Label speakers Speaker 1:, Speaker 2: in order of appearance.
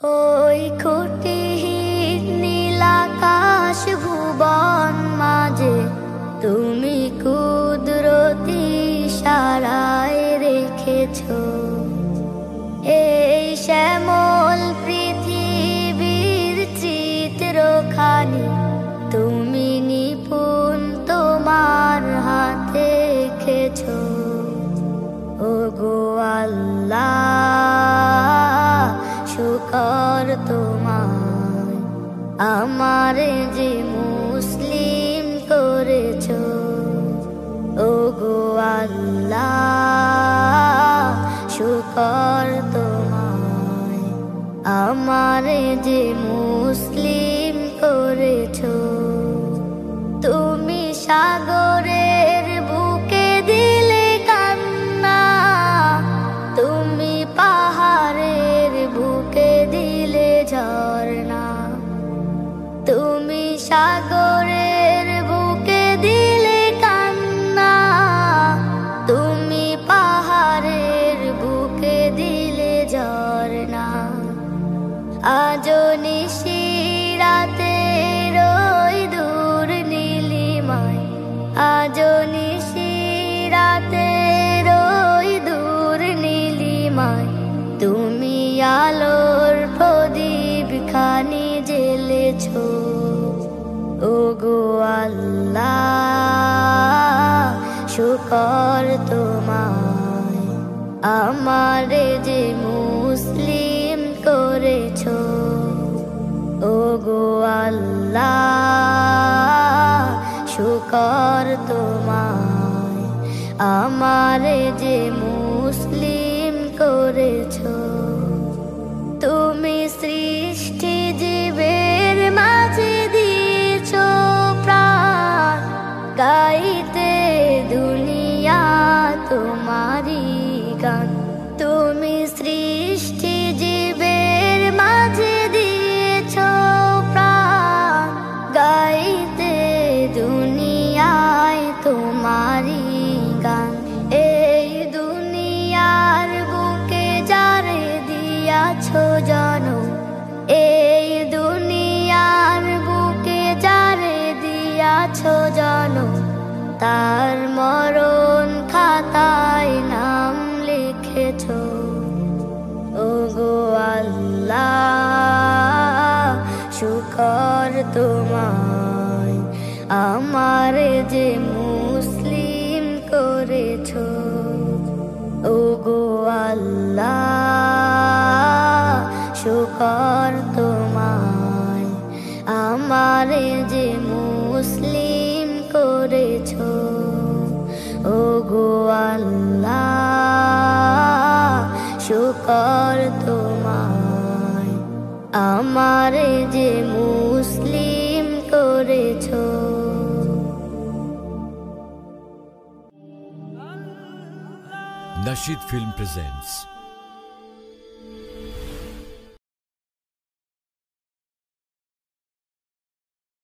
Speaker 1: ওই খুঁটিহীন নীলাকাশ ভুবন মাঝে তুমি কুদরতি ইশারায় রেখেছ এই শ্যামল পৃথিবীর চিত্রখানি তুমি নিপুণ তোমার হাতে এঁকেছ। ওগো আল্লাহ শুকর তোমার আমারে যে মুসলিম করেছ। ওগো আল্লাহ শুকর তোমার আমারে যে মুসলিম করেছ। তুমি সাগরের বুকে দিলে কান্না, তুমি পাহাড়ের বুকে দিলে ঝরনা, তুমি সাগরের বুকে দিলে কান্না, তুমি পাহাড়ের বুকে দিলে ঝরনা। আজো নিশিরাতে রই দূর নীলিমায়, আজো নিশিরাতে রই দূর নীলিমায়, তুমি আলোর প্রদীপ খানি জ্বেলেছ। ওগো আল্লাহ শুকর তোমায় আমারে যে মুসলিম করেছ। ওগো আল্লাহ শুকর তোমায় আমারে যে মুসলিম করেছ। তুমি সৃষ্টি জীবের মাঝে দিয়েছ প্রাণ, গাইতে দুনিয়া তোমারি গান। তুমি সৃষ্টি জীবের মাঝে দিয়েছ প্রাণ, গাইতে দুনিয়ায় তোমারি গান। এই দুনিয়ার বুকে যারে দিয়াছ জনম, এই দুনিয়ার বুকে যারে দিয়াছ জনম, তার মরণ খাতায় নাম লিখেছ। ওগো আল্লাহ শুকর তোমায় আমারে যে মুসলিম করেছ। ওগো আল্লাহ শুকর তোমায় আমারে যে মুসলিম করেছ। ওগো আল্লাহ শুকর তোমায় আমারে যে মুসলিম করেছ।
Speaker 2: Nasheed Film presents